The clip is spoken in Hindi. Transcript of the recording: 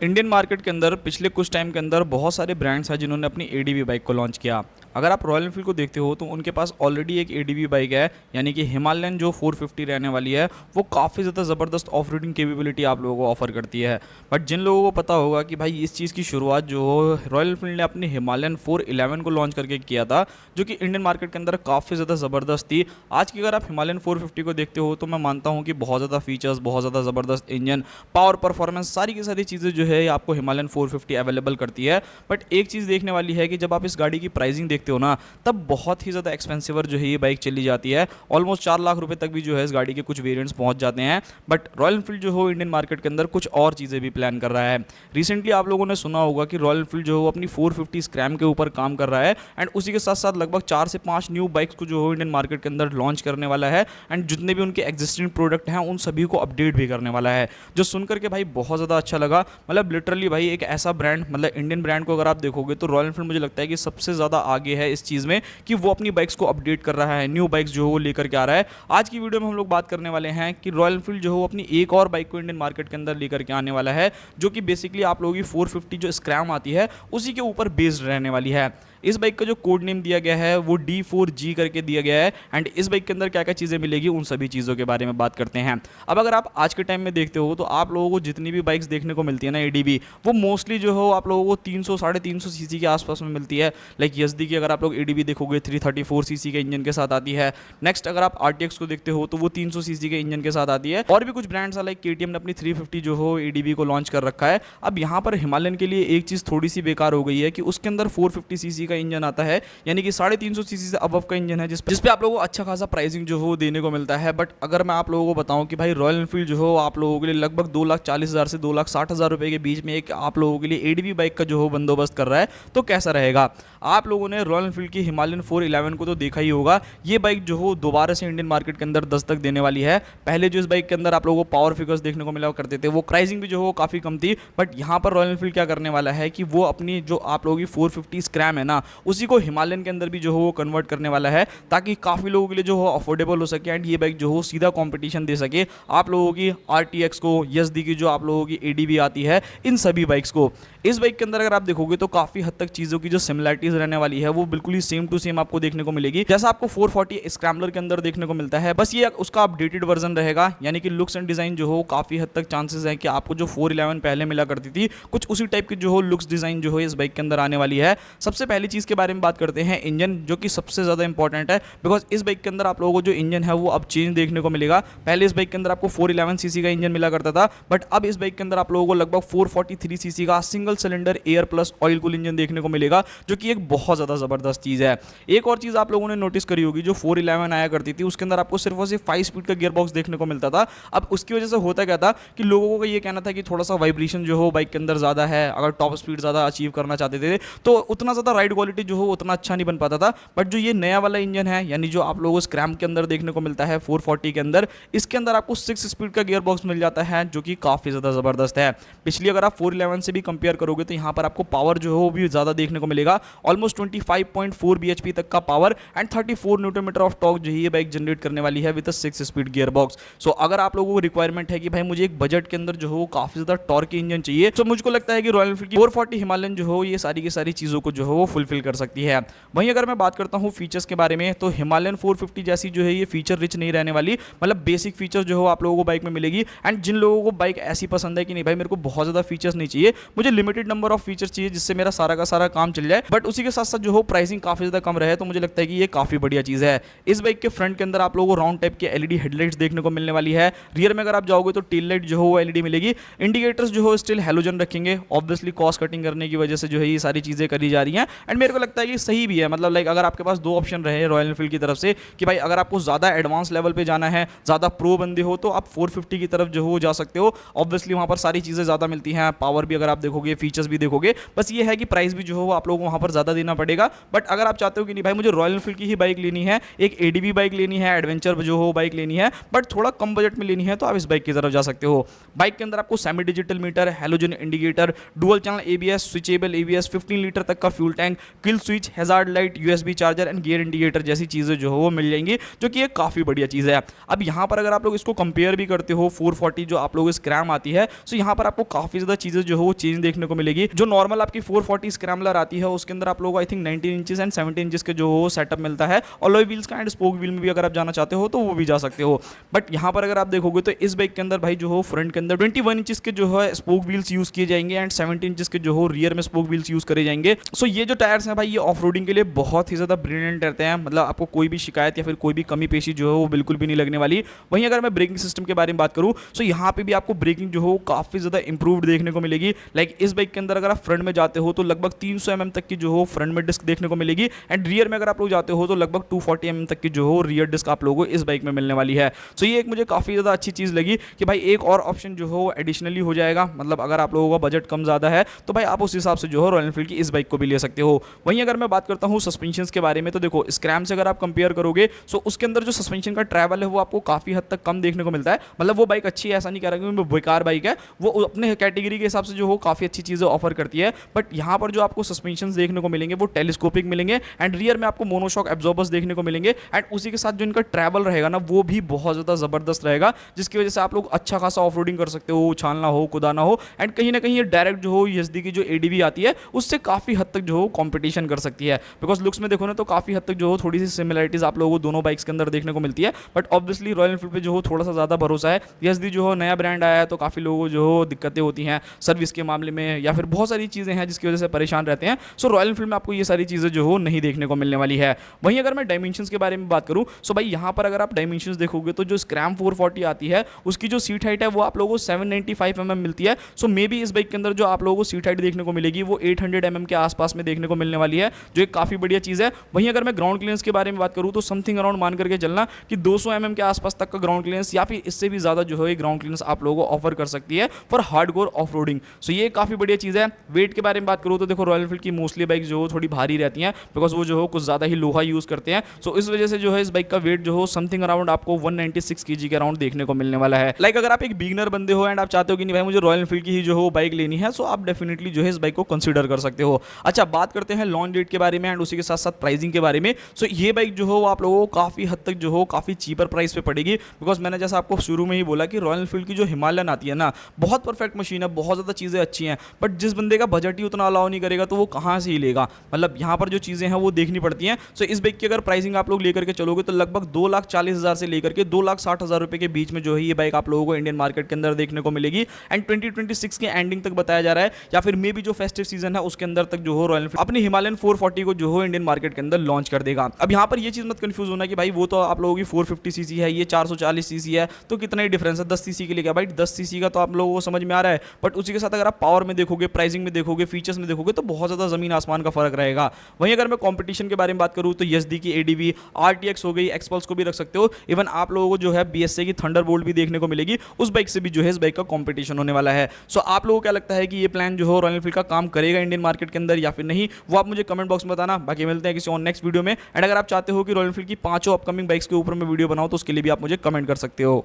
इंडियन मार्केट के अंदर पिछले कुछ टाइम के अंदर बहुत सारे ब्रांड्स हैं जिन्होंने अपनी एडीवी बाइक को लॉन्च किया। अगर आप रॉयल एनफील्ड को देखते हो तो उनके पास ऑलरेडी एक एडीवी बाइक है, यानी कि हिमालयन जो 450 रहने वाली है वो काफ़ी ज़्यादा ज़बरदस्त ऑफ रोडिंग कैपेबिलिटी आप लोगों को ऑफर करती है। बट जिन लोगों को पता होगा कि भाई इस चीज़ की शुरुआत जो रॉयल एनफील्ड ने अपनी हिमालयन 411 को लॉन्च करके किया था, जो कि इंडियन मार्केट के अंदर काफ़ी ज़्यादा ज़बरदस्त थी। आज की अगर आप हिमालयन 450 को देखते हो तो मैं मानता हूँ कि बहुत ज़्यादा फीचर्स, बहुत ज़्यादा ज़बरदस्त इंजन, पावर, परफॉर्मेंस, सारी की सारी चीज़ें जो है आपको हिमालयन 450 अवेलेबल करती है। बट एक चीज़ देखने वाली है कि जब आप इस गाड़ी की प्राइसिंग देखते हो ना, तब बहुत ही ज़्यादा एक्सपेंसिवर जो है ये बाइक चली जाती है। ऑलमोस्ट 4 लाख रुपए तक भी जो है इस गाड़ी के कुछ वेरिएंट्स पहुंच जाते हैं। बट रॉयल एनफील्ड जो हो इंडियन मार्केट के अंदर कुछ और चीज़ें भी प्लान कर रहा है। रिसेंटली आप लोगों ने सुना होगा कि रॉयल एनफील्ड जो हो अपनी 450 स्क्रैम के ऊपर काम कर रहा है, एंड उसी के साथ साथ लगभग 4 से 5 न्यू बाइक्स को जो हो इंडियन मार्केट के अंदर लॉन्च करने वाला है। एंड जितने भी उनके एग्जिस्टिंग प्रोडक्ट हैं उन सभी को अपडेट भी करने वाला है, जो सुनकर के भाई बहुत ज़्यादा अच्छा लगा। मतलब लिटरली भाई एक ऐसा ब्रांड, मतलब इंडियन ब्रांड को अगर आप देखोगे तो रॉयल एनफील्ड मुझे लगता है कि सबसे ज़्यादा आगे है इस चीज़ में कि वो अपनी बाइक्स को अपडेट कर रहा है, न्यू बाइक्स जो वो लेकर के आ रहा है। आज की वीडियो में हम लोग बात करने वाले हैं कि रॉयल एनफील्ड जो हो अपनी एक और बाइक को इंडियन मार्केट के अंदर लेकर के आने वाला है, जो कि बेसिकली आप लोगों की 450 जो स्क्रैम आती है उसी के ऊपर बेस्ड रहने वाली है। इस बाइक का जो कोड नेम दिया गया है वो D4G करके दिया गया है। एंड इस बाइक के अंदर क्या क्या चीज़ें मिलेगी उन सभी चीज़ों के बारे में बात करते हैं। अब अगर आप आज के टाइम में देखते हो तो आप लोगों को जितनी भी बाइक्स देखने को मिलती है ना एडीबी, वो मोस्टली जो हो आप लोगों को 300 350 सीसी के आसपास में मिलती है। लाइक यजदी की अगर आप लोग एडीबी देखोगे 334 सीसी के इंजन के साथ आती है। नेक्स्ट अगर आप आरटीएक्स को देखते हो तो वो 300 सीसी के इंजन के साथ आती है। और भी कुछ ब्रांड्स लाइक केटीएम ने अपनी 350 जो हो एडीबी को लॉन्च कर रखा है। अब यहाँ पर हिमालयन के लिए एक चीज़ थोड़ी सी बेकार हो गई है कि उसके अंदर 450 सीसी का इंजन आता है, यानी कि 350 सीसी से अबव का इंजन है, जिस पे आप लोगों को अच्छा खासा प्राइसिंग जो हो देने को मिलता है। बट अगर मैं आप लोगों को बताऊं कि भाई रॉयल एनफील्ड जो हो आप लोगों के लिए लगभग 2,40,000 से 2,60,000 रुपए के बीच में एक आप लोगों के लिए एडीबी बाइक का जो हो बंदोबस्त कर रहा है, तो कैसा रहेगा। आप लोगों ने रॉयल एनफील्ड की हिमालयन 411 को तो देखा ही होगा। ये बाइक जो हो दोबारा से इंडियन मार्केट के अंदर दस्तक देने वाली है। पहले जो इस बाइक के अंदर आप लोगों को पावर फिगर्स देखने को मिला करते थे, वो प्राइसिंग भी जो हो काफ़ी कम थी। बट यहाँ पर रॉयल एनफील्ड क्या करने वाला है कि वो अपनी जो आप लोगों की 450 स्क्रैम है ना, उसी को हिमालयन के अंदर भी जो हो वो कन्वर्ट करने वाला है, ताकि काफ़ी लोगों के लिए जो हो अफोर्डेबल हो सके एंड ये बाइक जो हो सीधा कंपटीशन दे सके आप लोगों की आरटीएक्स को, यजदी की जो आप लोगों की एडीबी आती है, इन सभी बाइक्स को। इस बाइक के अंदर अगर आप देखोगे तो काफ़ी हद तक चीज़ों की जो सिमिलरिटीज रहने वाली है वो बिल्कुल ही सेम टू सेम आपको देखने को मिलेगी, जैसा आपको 440 स्क्रैम्बलर के अंदर देखने को मिलता है। बस ये उसका अपडेटेड वर्जन रहेगा, यानी कि लुक्स एंड डिज़ाइन जो हो काफ़ी हद तक चांसेस है कि आपको जो 411 पहले मिला करती थी, कुछ उसी टाइप की जो हो लुक्स डिज़ाइन जो हो इस बाइक के अंदर आने वाली है। सबसे पहली चीज़ के बारे में बात करते हैं इंजन, जो कि सबसे ज़्यादा इंपॉर्टेंट है, बिकॉज इस बाइक के अंदर आप लोगों को जो इंजन है वो अब चेंज देखने को मिलेगा। पहले इस बाइक के अंदर आपको 411 सीसी का इंजन मिला करता था, बट अब इस बाइक के अंदर आप लोगों को लगभग 443 सीसी का single cylinder air plus oil cool engine देखने को मिलेगा, जो कि एक बहुत ज़्यादा ज़बरदस्त चीज़ है। एक और चीज़ आप लोगों ने नोटिस करी होगी, जो 411 आया करती थी उसके अंदर आपको सिर्फ और सिर्फ 5 स्पीड का गियर बॉक्स देखने को मिलता था। अब उसकी वजह से होता क्या था कि लोगों का ये कहना था कि थोड़ा सा वाइब्रेशन जो हो बाइक के अंदर ज़्यादा है, अगर टॉप स्पीड ज़्यादा अचीव करना चाहते थे तो उतना ज़्यादा राइड क्वालिटी जो हो उतना अच्छा नहीं बन पाता था। बट जो ये नया वाला इंजन है, यानी जो आप लोगों को स्क्रैम के अंदर देखने को मिलता है 440 के अंदर, इसके अंदर आपको 6 स्पीड का गियर बॉक्स मिल जाता है, जो कि काफ़ी ज़्यादा ज़बरदस्त है। पिछली अगर आप 411 से भी कंपेयर करोगे तो यहाँ पर आपको पावर जो हो भी ज़्यादा देखने को मिलेगा, ऑलमोस्ट 25.4 bhp तक का power and 34 newton meter of torque जो ये बाइक जनरेट करने वाली है with 6 speed gear box. So अगर आप लोगों को रिक्वायरमेंट है कि भाई मुझे एक बजट के अंदर जो हो काफ़ी ज़्यादा टॉर्क की इंजन चाहिए, तो मुझको लगता है कि रॉयल एनफील्ड की 440 हिमालयन जो हो ये सारी की सारी चीज़ों को जो हो वो फुलफिल कर सकती है। वहीं अगर मैं बात करता हूँ फीचर्स के बारे में, तो हिमालयन 450 जैसी जो है ये फीचर रिच नहीं रहने वाली। मतलब बेसिक फीचर्स जो हो आप लोगों को बाइक में मिलेगी। एंड जिन लोगों को बाइक ऐसी पसंद है कि नहीं भाई मेरे को बहुत ज़्यादा फीचर्स नहीं चाहिए, मुझे लिमिटेड नंबर ऑफ फीचर्स चाहिए जिससे मेरा सारा का सारा काम चल जाए, बट उसी के साथ साथ जो हो प्राइसिंग काफ़ी ज़्यादा कम रहे, तो मुझे लगता है कि ये काफ़ी बढ़िया चीज़ है। इस बाइक के फ्रंट के अंदर आप लोगों को राउंड टाइप के एलईडी हेडलाइट्स देखने को मिलने वाली है। रियर में अगर आप जाओगे तो टेल लाइट जो हो वो एलईडी मिलेगी। इंडिकेटर्स जो हो स्टिल हैलोजन रखेंगे, ऑब्वियसली कॉस्ट कटिंग करने की वजह से जो है ये सारी चीज़ें करी जा रही हैं। एंड मेरे को लगता है कि सही भी है, मतलब लाइक अगर आपके पास दो ऑप्शन रहे रॉयल एनफील्ड की तरफ से कि भाई अगर आपको ज़्यादा एडवांस लेवल पे जाना है, ज़्यादा प्रो बंदे हो, तो आप 450 की तरफ जो हो जा सकते हो। ऑब्वियसली वहाँ पर सारी चीज़ें ज़्यादा मिलती हैं, पावर भी अगर आप देखोगे फीचर्स भी देखोगे। बस ये है कि प्राइस भी जो है वो आप लोगों को वहाँ पर ज़्यादा देना पड़ेगा। बट अगर आप चाहते हो कि नहीं भाई मुझे रॉयल एनफील्ड की ही बाइक लेनी है, एक एडीबी बाइक लेनी है, एडवेंचर जो हो बाइक लेनी है, बट थोड़ा कम बजट में लेनी है, तो आप इस बाइक की तरफ जा सकते हो। बाइक के अंदर आपको semi digital meter, halogen indicator, dual channel ABS, switchable ABS, 15 litre तक का fuel tank, kill switch, hazard light, USB charger and gear indicator जैसी चीज़ें जो हो वो मिल जाएंगी, जो कि एक काफ़ी बढ़िया चीज़ है। अब यहाँ पर अगर आप लोग इसको कंपेयर भी करते हो 440 जो आप लोग स्क्रैम आती है, तो यहाँ पर आपको काफ़ी ज़्यादा चीज़ें जो हो वो चेंज देखने को मिलेगी। जो नॉर्मल आपकी 440 स्क्रैम्बलर आती है उसके अंदर आप लोगों को I think 19 inches and 17 inches के जो हो सेटअप मिलता है। अलॉय व्हील्स का एंड स्पोक व्हील में भी अगर आप जाना चाहते हो तो वो भी जा सकते हो। बट यहाँ पर अगर आप देखोगे तो इस बाइक के अंदर भाई जो हो फ्रंट के अंदर 21 इंचेस के जो है स्पोक व्हील्स यूज किए जाएंगे एंड 17 इंचेस के जो हो रियर में स्पोक व्हील्स यूज करे जाएंगे। सो ये जो टायर्स हैं भाई ये ऑफ रोडिंग के लिए बहुत ही ज़्यादा ब्रिलियंट रहते हैं। मतलब आपको कोई भी शिकायत या फिर कोई भी कमी पेशी जो है वो बिल्कुल भी नहीं लगने वाली। वहीं अगर मैं ब्रेकिंग सिस्टम के बारे में बात करूँ तो यहाँ पे भी आपको ब्रेकिंग जो हो काफ़ी ज़्यादा इंप्रूव्ड देखने को मिलेगी। लाइक इस बाइक के अंदर अगर आप फ्रंट में जाते हो तो लगभग 300 mm तक की जो हो फ्रंट में डिस्क देखने को मिलेगी एंड रियर में अगर आप लोग जाते हो तो लगभग 240 mm तक की जो हो रियर डिस्क आप लोगों को इस बाइक में मिलने वाली है। सो ये एक मुझे काफ़ी ज़्यादा अच्छी चीज़ लगी कि भाई एक और ऑप्शन जो हो एडिशनली हो जाएगा। मतलब अगर आप लोगों का बजट कम ज़्यादा है तो भाई आप उस हिसाब से जो हो रॉयल एनफील्ड की इस बाइक को भी ले सकते हो। वहीं अगर मैं बात करता हूँ सस्पेंशन के बारे में तो देखो स्क्रैम से अगर आप कंपेयर करोगे तो उसके अंदर जो सस्पेंशन का ट्रैवल है वो आपको काफ़ी हद तक कम देखने को मिलता है। मतलब वो बाइक अच्छी है, ऐसा नहीं कह रहा कि वो बेकार बाइक है, वो अपने कैटेगरी के हिसाब से जो हो काफ़ी अच्छी चीज़ें ऑफर करती है। बट यहाँ पर जो आपको सस्पेंशन देखने को मिलेंगे वो टेलीस्कोपिक मिलेंगे एंड रियर में आपको मोनोशॉक एब्जॉर्बर्स देखने को मिलेंगे एंड उसी के साथ जो इनका ट्रैवल रहेगा ना वो भी बहुत ज़्यादा ज़बरदस्त रहेगा, जिसकी वजह से आप लोग अच्छा खासा ऑफ रोडिंग कर सकते हो, उछालना हो, कुदाना हो एंड कहीं ना कहीं ये डायरेक्ट जो हो यूएसडी की जो एडीबी आती है उससे काफ़ी हद तक जो हो कॉम्पिटिशन कर सकती है। बिकॉज लुक्स में देखो ना तो काफ़ी हद तक जो हो थोड़ी सी सिमिलरिटीज आप लोगों को दोनों बाइक्स के अंदर देखने को मिलती है। बट ऑब्वियसली रॉयल एनफील्ड पे जो हो थोड़ा सा ज़्यादा भरोसा है। यूएसडी जो हो नया ब्रांड आया है तो काफ़ी लोगों को जो हो दिक्कतें होती हैं सर्विस के मामले में या फिर बहुत सारी चीज़ें हैं जिसकी वजह से परेशान रहते हैं। सो रॉयल एनफील्ड में आपको ये सारी चीज़ें जो हो नहीं देखने को मिलने वाली है। वहीं अगर मैं डायमेंशंस के बारे में बात करूँ सो भाई यहाँ पर अगर आप डायमेंशंस देखोगे तो जो स्क्रैम 440 आती है उसकी जो सीट हाइट है वो आप लोगों को 795 mm मिलती है। सो मे बी इस बाइक के अंदर जो आप लोगों को सीट हाइट देखने को मिलेगी वो 800 mm के आसपास में देखने को मिलने वाली है, जो एक काफ़ी बढ़िया चीज़ है। वहीं अगर मैं ग्राउंड क्लियरेंस के बारे में बात करूँ तो समथिंग अराउंड मान करके चलना कि 200 mm के आसपास तक का ग्राउंड क्लियरेंस या फिर इससे भी ज़्यादा जो है ग्राउंड क्लियरेंस आप लोगों को ऑफर कर सकती है फॉर हार्डकोर ऑफ रोडिंग। सो ये काफ़ी बढ़िया चीज़ है। वेट के बारे में बात करूँ तो देखो रॉयल एनफील्ड की मोस्टली बाइक जो हो थोड़ी भारी रहती हैं बिकॉज वो जो हो कुछ ज़्यादा ही लोहा यूज़ करते हैं। सो इस वजह से जो है इस बाइक का वेट जो हो समथिंग अराउंड आपको 196 kg के अराउंड देखने को मिलने वाला है। लाइक अगर आप एक बिगनर बंदे हो एंड आप चाहते हो कि नहीं भाई मुझे रॉयल एनफील्ड की ही जो हो बाइक लेनी है सो आप डेफिनेटली जो है इस बाइक को कंसीडर कर सकते हो। अच्छा बात करते हैं लॉन्च डेट के बारे में एंड उसी के साथ साथ प्राइसिंग के बारे में। सो ये बाइक जो हो आप लोगों को काफ़ी हद तक जो हो काफ़ी चीपर प्राइस पे पड़ेगी बिकॉज मैंने जैसा आपको शुरू में ही बोला कि रॉयल एनफील्ड की जो हिमालयन आती है ना बहुत परफेक्ट मशीन है, बहुत ज़्यादा चीज़ें अच्छी हैं। बट जिस बंदे का बजट ही उतना अलाउ नहीं करेगा तो वो कहाँ से ही लेगा। मतलब यहाँ पर जो चीज़ें हैं वो देखनी पड़ती हैं। सो इस बाइक की अगर प्राइसिंग आप लोग लेकर के चलोगे तो लगभग 2,40,000 से लेकर के 2,60,000 रुपये के बीच में जो है ये बाइक आप लोगों को इंडियन मार्केट के अंदर देखने को मिलेगी एंड 2026 के एंडिंग तक बताया जा रहा है या फिर मे भी जो फेस्टिव सीजन है उसके अंदर तक जो हो रॉयल एनफील्ड अपनी हिमालयन 440 को जो हो इंडियन मार्केट के अंदर लॉन्च कर देगा। अब यहाँ पर ये चीज़ मत कंफ्यूज होना कि भाई वो तो आप लोगों की 450 सीसी है, ये 440 सीसी है तो कितना ही डिफरेंस है 10 सीसी के लिए क्या भाई 10 सीसी का तो आप लोगों को समझ में आ रहा है। बट उसी के साथ अगर आप पावर में देखोगे, प्राइसिंग में देखोगे, फीचर्स में देखोगे तो बहुत ज़्यादा जमीन आसमान का फर्क रहेगा। वहीं अगर मैं कंपटीशन के बारे में बात करूँ तो एसडी की एडीवी, आरटीएक्स हो गई, एक्सपल्स को भी रख सकते हो। इवन आप लोगों को जो है बीएसए की थंडरबोल्ट भी देखने को मिलेगी, उस बाइक से भी जो है इस बाइक का कंपटीशन होने वाला है। सो आप लोगों को क्या लगता है कि ये प्लान जो हो रॉयल एनफील्ड का काम करेगा इंडियन मार्केट के अंदर या फिर नहीं, वो आप मुझे कमेंट बॉक्स में बताना। बाकी मिलते हैं किसी और नेक्स्ट वीडियो में। एंड अगर आप चाहते हो कि रॉयल एनफील्ड की 5 अपकमिंग बाइक्स के ऊपर मैं वीडियो बनाऊं तो उसके लिए भी आप मुझे कमेंट कर सकते हो।